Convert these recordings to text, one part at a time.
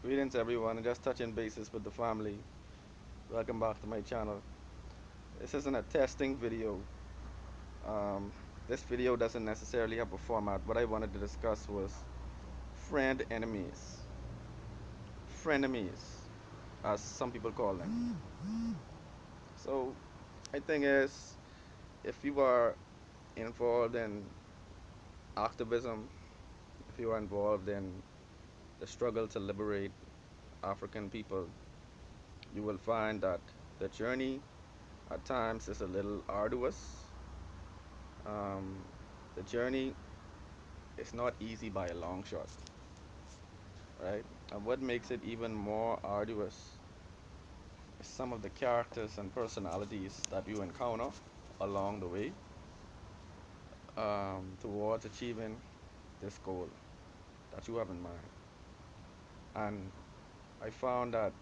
Greetings everyone, just touching bases with the family. Welcome back to my channel. This isn't a testing video. Um, this video doesn't necessarily have a format. What I wanted to discuss was friend enemies. Frenemies, as some people call them. So, my thing is, if you are involved in activism, if you are involved in the struggle to liberate African people, you will find that the journey at times is a little arduous. Um, the journey is not easy by a long shot, right? And what makes it even more arduous is some of the characters and personalities that you encounter along the way towards achieving this goal that you have in mind. And I found that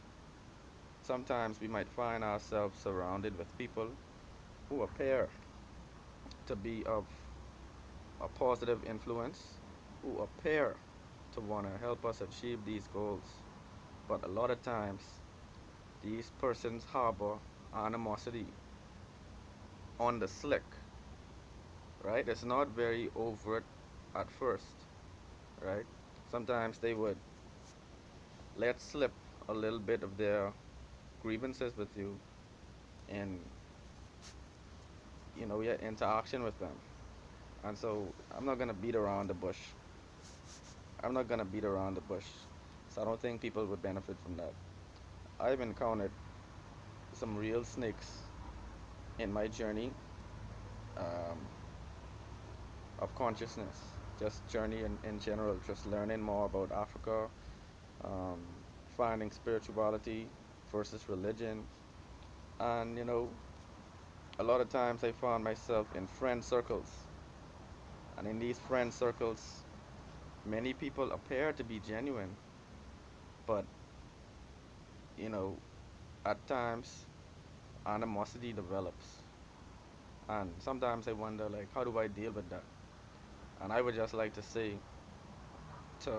sometimes we might find ourselves surrounded with people who appear to be of a positive influence, who appear to want to help us achieve these goals. But a lot of times, these persons harbor animosity on the slick, right? It's not very overt at first, right? Sometimes they would let slip a little bit of their grievances with you in, your interaction with them. And so I'm not gonna beat around the bush. I'm not gonna beat around the bush. So I don't think people would benefit from that. I've encountered some real snakes in my journey um, of consciousness, just journey in general, just learning more about Africa, um, finding spirituality versus religion. And, a lot of times I found myself in friend circles. And in these friend circles, many people appear to be genuine, but, you know, at times animosity develops. And sometimes I wonder, like, how do I deal with that? And I would just like to say to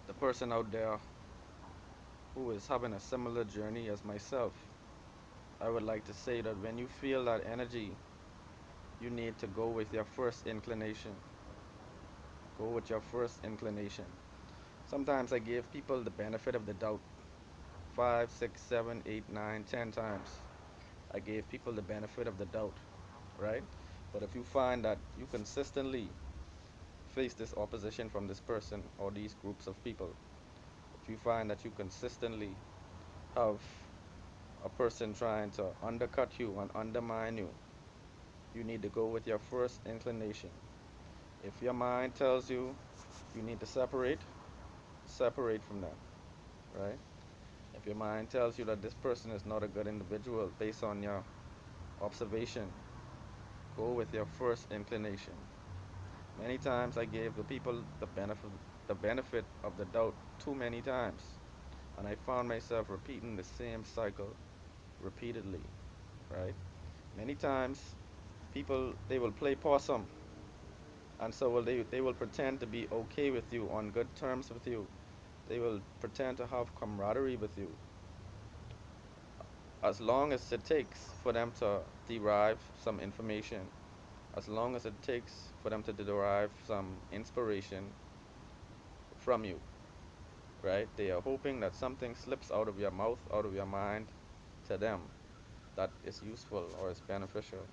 the person out there who is having a similar journey as myself, I would like to say that when you feel that energy, you need to go with your first inclination. Go with your first inclination. Sometimes I give people the benefit of the doubt. 5, 6, 7, 8, 9, 10 times. I gave people the benefit of the doubt, right? But if you find that you consistently face this opposition from this person or these groups of people, if you find that you consistently have a person trying to undercut you and undermine you, you need to go with your first inclination. If your mind tells you you need to separate, separate from them, right? If your mind tells you that this person is not a good individual based on your observation, go with your first inclination. Many times I gave the people the benefit of the doubt too many times, and I found myself repeating the same cycle repeatedly, right? Many times people, they will play possum, and so they will pretend to be okay with you, on good terms with you. They will pretend to have camaraderie with you as long as it takes for them to derive some information, as long as it takes for them to derive some inspiration from you, right? They are hoping that something slips out of your mouth, out of your mind to them that is useful or is beneficial.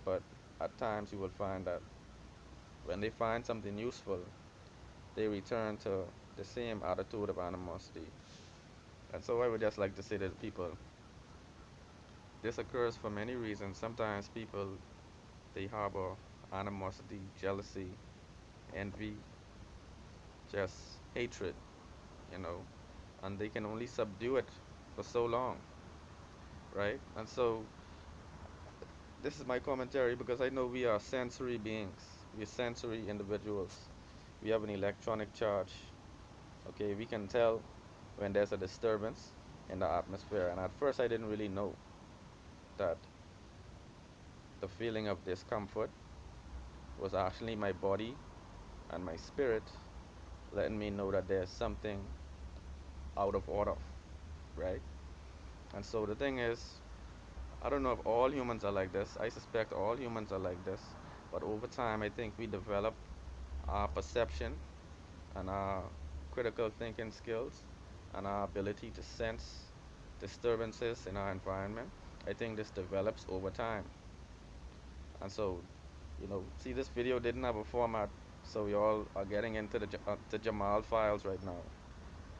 But at times you will find that when they find something useful, they return to the same attitude of animosity. And so I would just like to say to the people, this occurs for many reasons. Sometimes people, they harbor animosity, jealousy, envy, just hatred, you know, and they can only subdue it for so long, right? And so this is my commentary because I know we are sensory beings. We're sensory individuals. We have an electronic charge. Okay, we can tell when there's a disturbance in the atmosphere. And at first I didn't really know that the feeling of discomfort was actually my body and my spirit letting me know that there's something out of order, right? And so the thing is, I don't know if all humans are like this. I suspect all humans are like this. But over time, I think we develop our perception and our critical thinking skills and our ability to sense disturbances in our environment. I think this develops over time. And so, see, this video didn't have a format, so we all are getting into the Jamal files right now.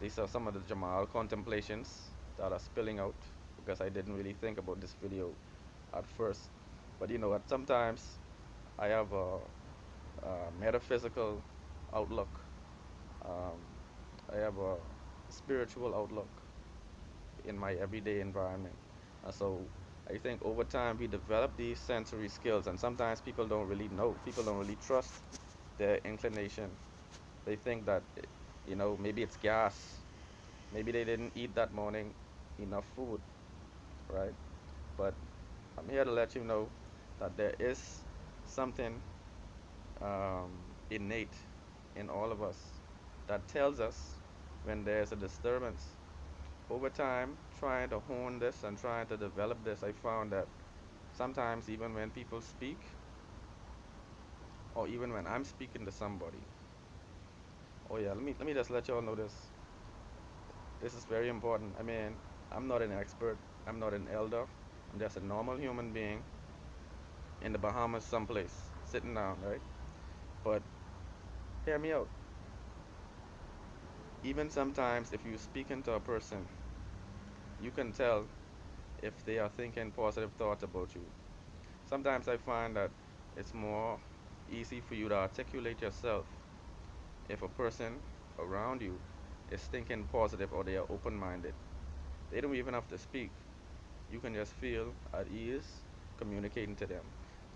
These are some of the Jamal contemplations that are spilling out because I didn't really think about this video at first. But you know what? Sometimes I have a metaphysical outlook. Um, I have a spiritual outlook in my everyday environment. And so I think over time we develop these sensory skills, and sometimes people don't really know. People don't really trust their inclination. They think that, maybe it's gas. Maybe they didn't eat that morning enough food, right? But I'm here to let you know that there is something um, innate in all of us that tells us when there's a disturbance. Over time, trying to hone this and trying to develop this, I found that sometimes even when people speak, or even when I'm speaking to somebody, oh yeah, let me just let y'all know this. This is very important. I mean, I'm not an expert. I'm not an elder. I'm just a normal human being in the Bahamas someplace, sitting down, right? But hear me out. Even sometimes if you speak into a person, you can tell if they are thinking positive thoughts about you. Sometimes I find that it's more easy for you to articulate yourself if a person around you is thinking positive or they are open minded. They don't even have to speak. You can just feel at ease communicating to them.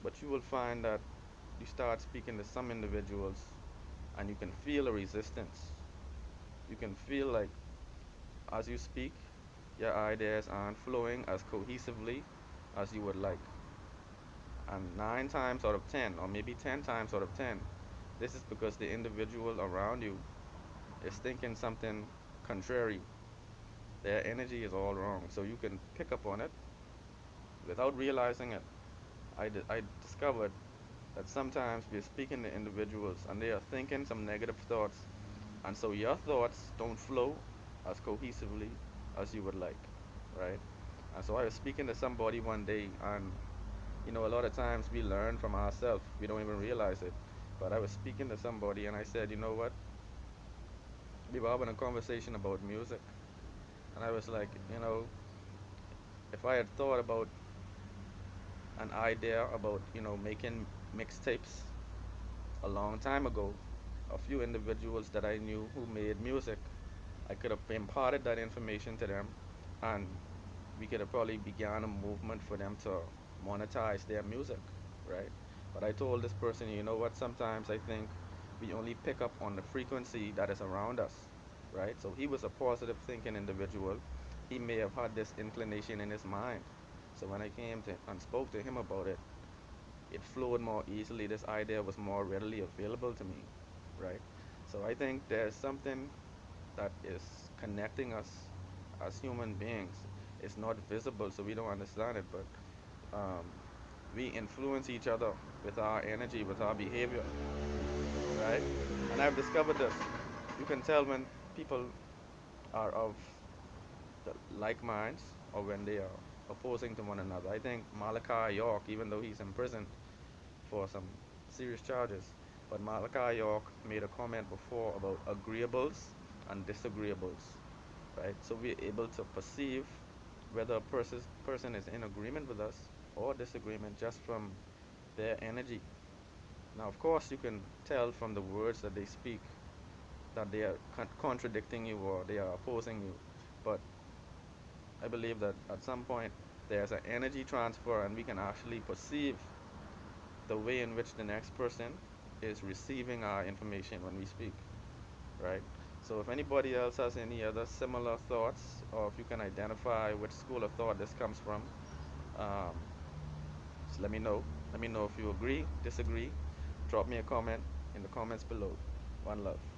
But you will find that you start speaking to some individuals and you can feel a resistance. You can feel like as you speak, your ideas aren't flowing as cohesively as you would like. And 9 times out of 10, or maybe 10 times out of 10, this is because the individual around you is thinking something contrary. Their energy is all wrong. So you can pick up on it without realizing it. I discovered that sometimes we're speaking to individuals and they are thinking some negative thoughts. And so your thoughts don't flow as cohesively as you would like, right? And so I was speaking to somebody one day, and a lot of times we learn from ourselves. We don't even realize it. But I was speaking to somebody and I said, you know what? We were having a conversation about music. And I was like, if I had thought about an idea about, making mixtapes a long time ago, a few individuals that I knew who made music, I could have imparted that information to them and we could have probably began a movement for them to monetize their music, right? But I told this person, you know what, sometimes I think we only pick up on the frequency that is around us, right? So he was a positive thinking individual. He may have had this inclination in his mind. So when I came to and spoke to him about it, it flowed more easily. This idea was more readily available to me, right? So I think there's something that is connecting us as human beings. It's not visible, so we don't understand it, but um, we influence each other with our energy, with our behavior, right? And I've discovered this. You can tell when people are of the like minds or when they are opposing to one another. I think Malachi York, even though he's in prison for some serious charges, but Malachi York made a comment before about agreeables and disagreeables, right? So we're able to perceive whether a person is in agreement with us or disagreement just from their energy. Now, of course, you can tell from the words that they speak that they are contradicting you or they are opposing you. But I believe that at some point there's an energy transfer and we can actually perceive the way in which the next person is receiving our information when we speak, right? So if anybody else has any other similar thoughts, or if you can identify which school of thought this comes from, um, just let me know. Let me know if you agree, disagree. Drop me a comment in the comments below. One love.